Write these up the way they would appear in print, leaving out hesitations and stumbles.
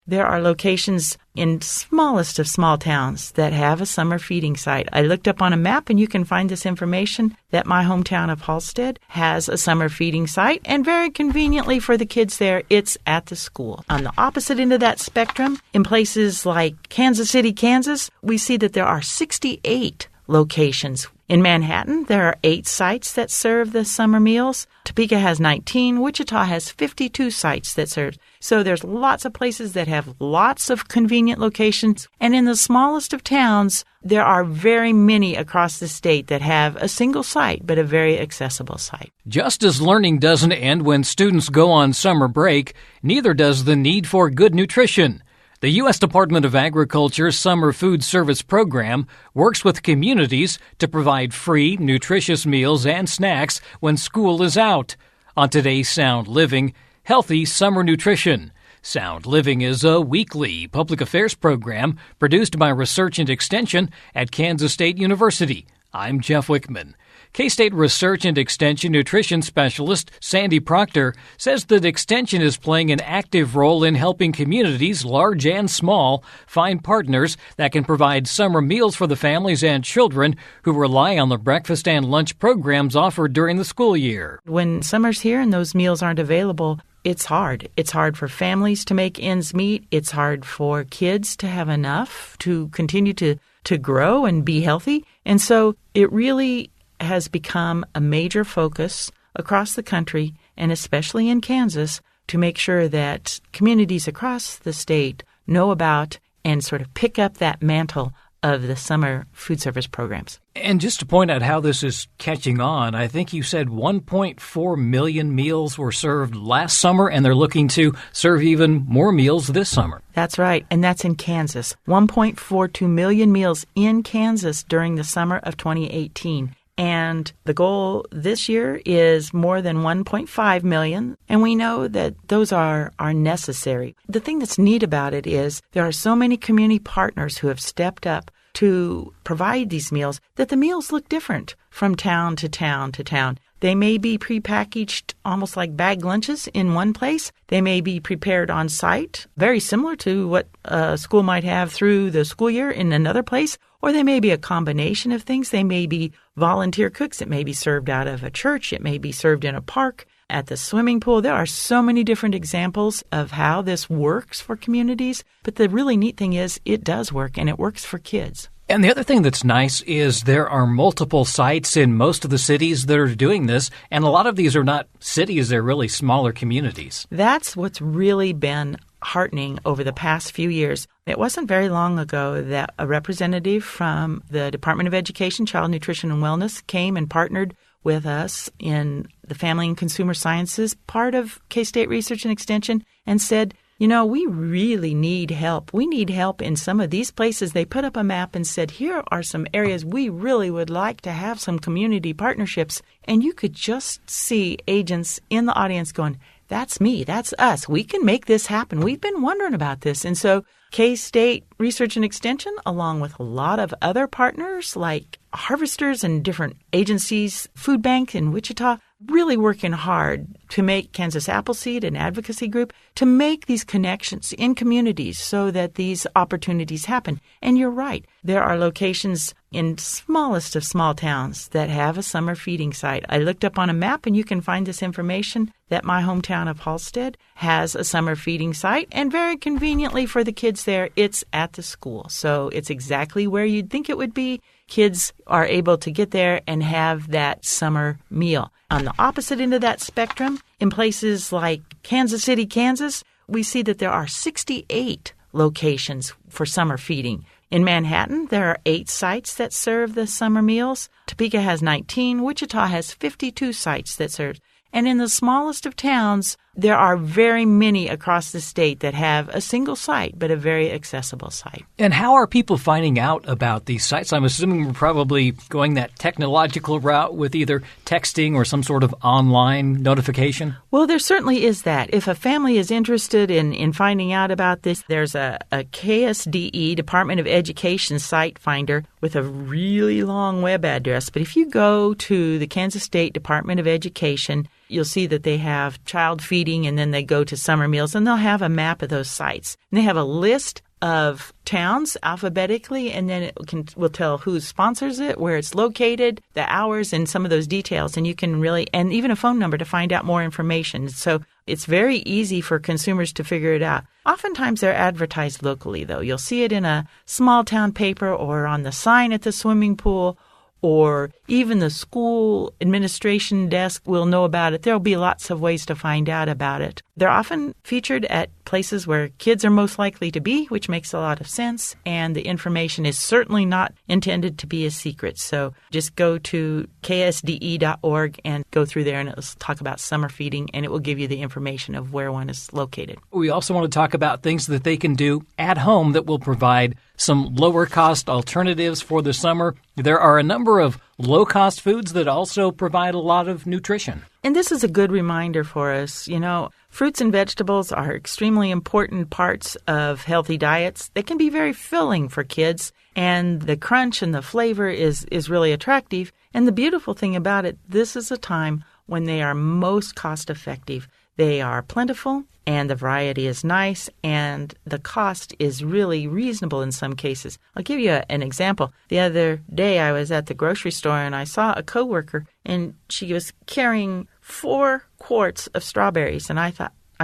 There are locations in smallest of small towns that have a summer feeding site. I looked up on a map, and you can find this information that my hometown of Halstead has a summer feeding site, and very conveniently for the kids there, it's at the school. On the opposite end of that spectrum, in places like Kansas City, Kansas, we see that there are 68 locations. In Manhattan, there are 8 sites that serve the summer meals. Topeka has 19. Wichita has 52 sites that serve. So there's lots of places that have lots of convenient locations. And in the smallest of towns, there are very many across the state that have a single site, but a very accessible site. Just as learning doesn't end when students go on summer break, neither does the need for good nutrition. The U.S. Department of Agriculture's Summer Food Service Program works with communities to provide free, nutritious meals and snacks when school is out. On today's Sound Living, healthy summer nutrition. Sound Living is a weekly public affairs program produced by Research and Extension at Kansas State University. I'm Jeff Wichman. K-State Research and Extension Nutrition Specialist Sandy Procter says that Extension is playing an active role in helping communities, large and small, find partners that can provide summer meals for the families and children who rely on the breakfast and lunch programs offered during the school year. When summer's here and those meals aren't available, it's hard. It's hard for families to make ends meet. It's hard for kids to have enough to continue to grow and be healthy. And so it really has become a major focus across the country, and especially in Kansas, to make sure that communities across the state know about and sort of pick up that mantle of the summer food service programs. And just to point out how this is catching on, I think you said 1.4 million meals were served last summer, and they're looking to serve even more meals this summer. That's right, and that's in Kansas. 1.42 million meals in Kansas during the summer of 2018. And the goal this year is more than 1.5 million, and we know that those are necessary. The thing that's neat about it is there are so many community partners who have stepped up to provide these meals that the meals look different from town to town to town. They may be prepackaged almost like bag lunches in one place. They may be prepared on site, very similar to what a school might have through the school year in another place, or they may be a combination of things. They may be volunteer cooks. It may be served out of a church. It may be served in a park, at the swimming pool. There are so many different examples of how this works for communities. But the really neat thing is it does work, and it works for kids. And the other thing that's nice is there are multiple sites in most of the cities that are doing this, and a lot of these are not cities, they're really smaller communities. That's what's really been heartening over the past few years. It wasn't very long ago that a representative from the Department of Education, Child Nutrition and Wellness came and partnered with us in the Family and Consumer Sciences part of K-State Research and Extension and said, you know, we really need help. We need help in some of these places. They put up a map and said, here are some areas we really would like to have some community partnerships. And you could just see agents in the audience going, that's me, that's us. We can make this happen. We've been wondering about this. And so K-State Research and Extension, along with a lot of other partners like harvesters and different agencies, Food Bank in Wichita, really working hard to make Kansas Appleseed an advocacy group to make these connections in communities so that these opportunities happen. And you're right. There are locations in smallest of small towns that have a summer feeding site. I looked up on a map, and you can find this information that my hometown of Halstead has a summer feeding site. And very conveniently for the kids there, it's at the school. So it's exactly where you'd think it would be. Kids are able to get there and have that summer meal. On the opposite end of that spectrum, in places like Kansas City, Kansas, we see that there are 68 locations for summer feeding. In Manhattan, there are 8 sites that serve the summer meals. Topeka has 19. Wichita has 52 sites that serve. And in the smallest of towns, there are very many across the state that have a single site, but a very accessible site. And how are people finding out about these sites? I'm assuming we're probably going that technological route with either texting or some sort of online notification. Well, there certainly is that. If a family is interested in finding out about this, there's a KSDE, Department of Education site finder with a really long web address. But if you go to the Kansas State Department of Education, you'll see that they have child feeding feeding, and then they go to summer meals, and they'll have a map of those sites. And they have a list of towns alphabetically, and then will tell who sponsors it, where it's located, the hours, and some of those details. And you can and even a phone number to find out more information. So it's very easy for consumers to figure it out. Oftentimes they're advertised locally, though. You'll see it in a small town paper or on the sign at the swimming pool, or even the school administration desk will know about it. There'll be lots of ways to find out about it. They're often featured at places where kids are most likely to be, which makes a lot of sense, and the information is certainly not intended to be a secret. So just go to ksde.org and go through there, and it'll talk about summer feeding, and it will give you the information of where one is located. We also want to talk about things that they can do at home that will provide some lower-cost alternatives for the summer. There are a number of low-cost foods that also provide a lot of nutrition. And this is a good reminder for us. You know, fruits and vegetables are extremely important parts of healthy diets. They can be very filling for kids, and the crunch and the flavor is really attractive. And the beautiful thing about it, this is a time when they are most cost-effective. They are plentiful, and the variety is nice, and the cost is really reasonable in some cases. I'll give you an example. The other day I was at the grocery store, and I saw a coworker, and she was carrying 4 quarts of strawberries. And I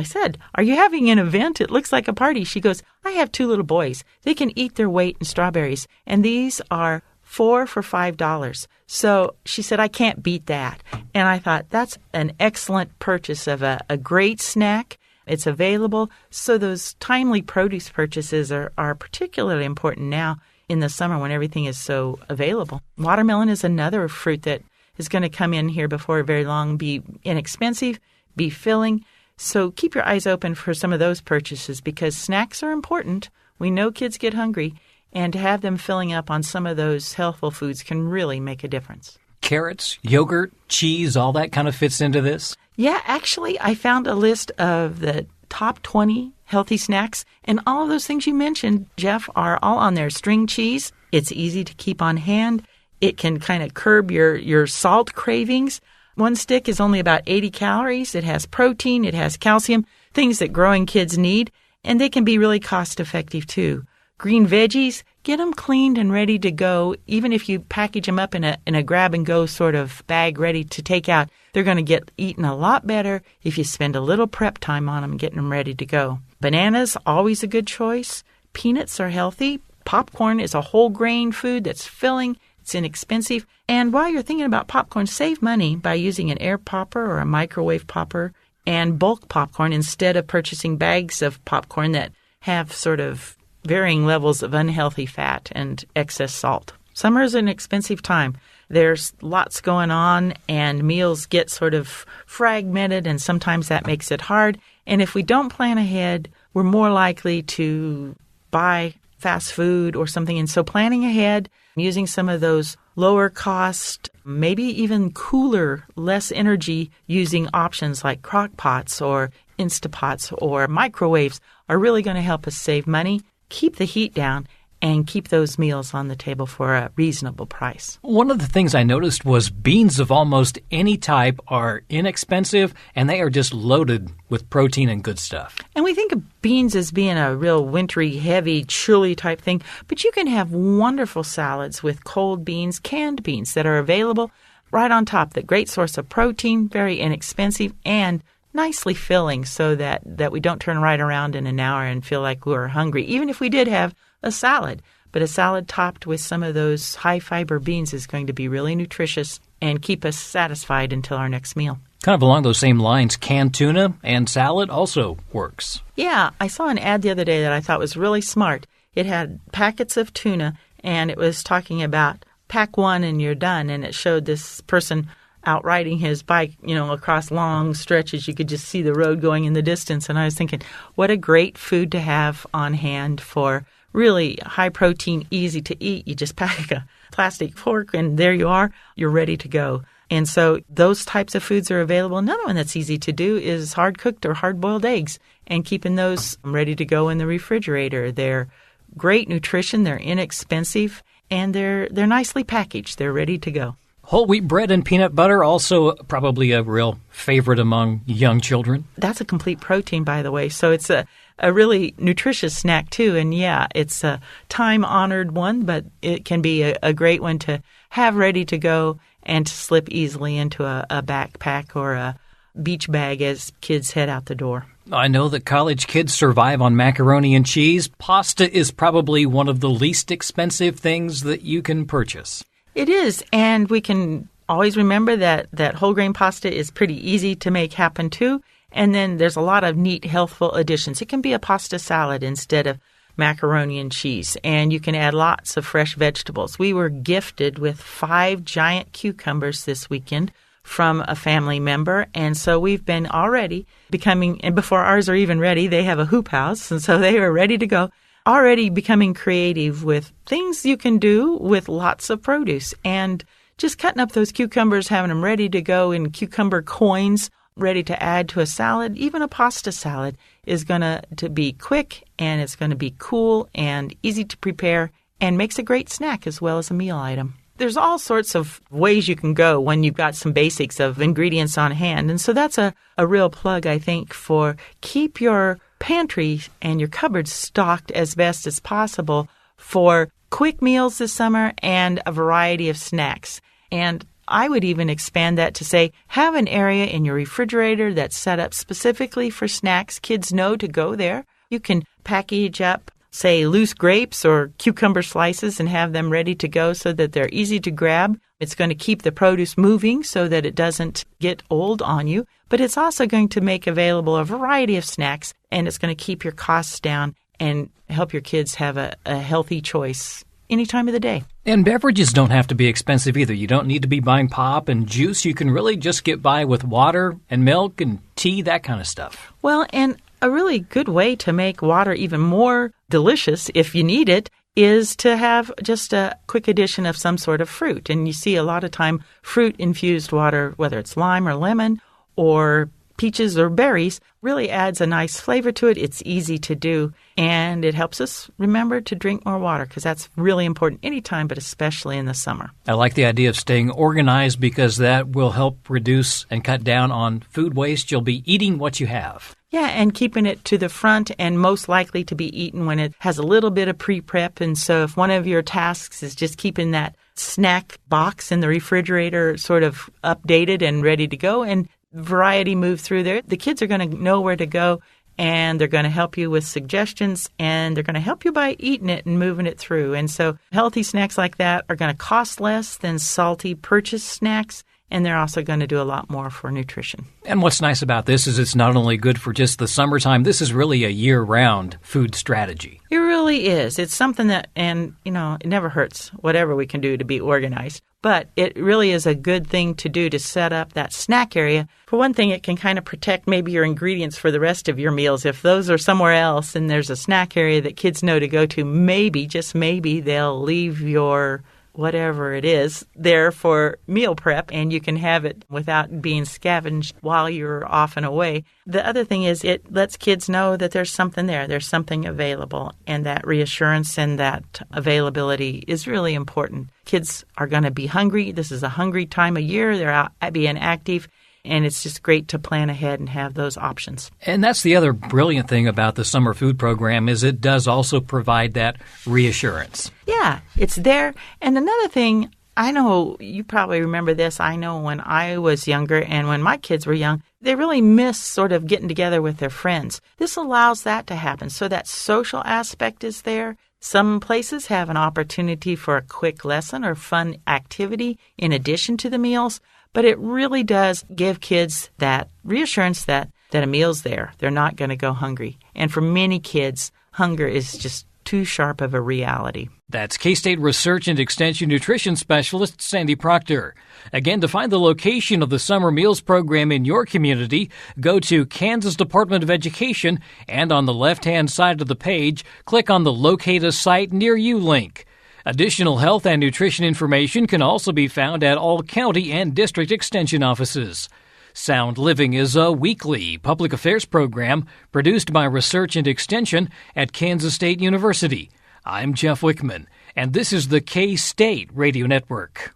said, "Are you having an event? It looks like a party." She goes, "I have 2 little boys. They can eat their weight in strawberries, and these are 4 for $5. So she said, "I can't beat that." And I thought, that's an excellent purchase of a great snack. It's available. So those timely produce purchases are particularly important now in the summer when everything is so available. Watermelon is another fruit that is going to come in here before very long, be inexpensive, be filling. So keep your eyes open for some of those purchases, because snacks are important. We know kids get hungry, and to have them filling up on some of those healthful foods can really make a difference. Carrots, yogurt, cheese, all that kind of fits into this? Yeah, actually, I found a list of the top 20 healthy snacks, and all of those things you mentioned, Jeff, are all on there. String cheese, it's easy to keep on hand. It can kind of curb your salt cravings. 1 stick is only about 80 calories. It has protein, it has calcium, things that growing kids need, and they can be really cost-effective too. Green veggies, get them cleaned and ready to go. Even if you package them up in a grab-and-go sort of bag ready to take out, they're going to get eaten a lot better if you spend a little prep time on them, getting them ready to go. Bananas, always a good choice. Peanuts are healthy. Popcorn is a whole grain food that's filling. It's inexpensive. And while you're thinking about popcorn, save money by using an air popper or a microwave popper and bulk popcorn instead of purchasing bags of popcorn that have sort of varying levels of unhealthy fat and excess salt. Summer is an expensive time. There's lots going on, and meals get sort of fragmented, and sometimes that makes it hard. And if we don't plan ahead, we're more likely to buy fast food or something. And so planning ahead, using some of those lower cost, maybe even cooler, less energy using options like crock pots or Instapots or microwaves are really going to help us save money, keep the heat down, and keep those meals on the table for a reasonable price. One of the things I noticed was beans of almost any type are inexpensive, and they are just loaded with protein and good stuff. And we think of beans as being a real wintry, heavy, chilly type thing, but you can have wonderful salads with cold beans, canned beans that are available right on top. The great source of protein, very inexpensive, and nicely filling so that we don't turn right around in an hour and feel like we're hungry, even if we did have a salad. But a salad topped with some of those high-fiber beans is going to be really nutritious and keep us satisfied until our next meal. Kind of along those same lines, canned tuna and salad also works. Yeah, I saw an ad the other day that I thought was really smart. It had packets of tuna, and it was talking about pack one and you're done, and it showed this person out riding his bike, across long stretches. You could just see the road going in the distance. And I was thinking, what a great food to have on hand for really high protein, easy to eat. You just pack a plastic fork and there you are. You're ready to go. And so those types of foods are available. Another one that's easy to do is hard-cooked or hard-boiled eggs and keeping those ready to go in the refrigerator. They're great nutrition. They're inexpensive. And they're nicely packaged. They're ready to go. Whole wheat bread and peanut butter, also probably a real favorite among young children. That's a complete protein, by the way. So it's a really nutritious snack, too. And, yeah, it's a time-honored one, but it can be a great one to have ready to go and to slip easily into a backpack or a beach bag as kids head out the door. I know that college kids survive on macaroni and cheese. Pasta is probably one of the least expensive things that you can purchase. It is, and we can always remember that whole grain pasta is pretty easy to make happen too. And then there's a lot of neat, healthful additions. It can be a pasta salad instead of macaroni and cheese, and you can add lots of fresh vegetables. We were gifted with 5 giant cucumbers this weekend from a family member, and so we've been already becoming, and before ours are even ready, they have a hoop house, and so they are ready to go. Already becoming creative with things you can do with lots of produce and just cutting up those cucumbers, having them ready to go in cucumber coins, ready to add to a salad. Even a pasta salad is going to be quick, and it's going to be cool and easy to prepare and makes a great snack as well as a meal item. There's all sorts of ways you can go when you've got some basics of ingredients on hand. And so that's a real plug, I think, for keep your pantry and your cupboards stocked as best as possible for quick meals this summer and a variety of snacks. And I would even expand that to say, have an area in your refrigerator that's set up specifically for snacks. Kids know to go there. You can package up, say, loose grapes or cucumber slices and have them ready to go so that they're easy to grab. It's going to keep the produce moving so that it doesn't get old on you. But it's also going to make available a variety of snacks, and it's going to keep your costs down and help your kids have a healthy choice any time of the day. And beverages don't have to be expensive either. You don't need to be buying pop and juice. You can really just get by with water and milk and tea, that kind of stuff. Well, and a really good way to make water even more delicious, if you need it, is to have just a quick addition of some sort of fruit. And you see a lot of time fruit-infused water, whether it's lime or lemon or peaches or berries, really adds a nice flavor to it. It's easy to do, and it helps us remember to drink more water because that's really important anytime, but especially in the summer. I like the idea of staying organized because that will help reduce and cut down on food waste. You'll be eating what you have. Yeah, and keeping it to the front and most likely to be eaten when it has a little bit of pre-prep. And so if one of your tasks is just keeping that snack box in the refrigerator sort of updated and ready to go and variety move through there, the kids are going to know where to go, and they're going to help you with suggestions, and they're going to help you by eating it and moving it through. And so healthy snacks like that are going to cost less than salty purchased snacks, and they're also going to do a lot more for nutrition. And what's nice about this is it's not only good for just the summertime, this is really a year-round food strategy. It really is. It's something that, and, it never hurts, whatever we can do to be organized. But it really is a good thing to do to set up that snack area. For one thing, it can kind of protect maybe your ingredients for the rest of your meals. If those are somewhere else and there's a snack area that kids know to go to, maybe, just maybe, they'll leave your whatever it is there for meal prep, and you can have it without being scavenged while you're off and away. The other thing is it lets kids know that there's something there, there's something available, and that reassurance and that availability is really important. Kids are going to be hungry. This is a hungry time of year. They're out being active. And it's just great to plan ahead and have those options. And that's the other brilliant thing about the summer food program is it does also provide that reassurance. Yeah, it's there. And another thing, I know you probably remember this. I know when I was younger and when my kids were young, they really miss sort of getting together with their friends. This allows that to happen. So that social aspect is there. Some places have an opportunity for a quick lesson or fun activity in addition to the meals. But it really does give kids that reassurance that a meal's there. They're not going to go hungry. And for many kids, hunger is just too sharp of a reality. That's K-State Research and Extension Nutrition Specialist Sandy Procter. Again, to find the location of the Summer Meals Program in your community, go to Kansas Department of Education, and on the left-hand side of the page, click on the Locate a Site Near You link. Additional health and nutrition information can also be found at all county and district extension offices. Sound Living is a weekly public affairs program produced by Research and Extension at Kansas State University. I'm Jeff Wichman, and this is the K-State Radio Network.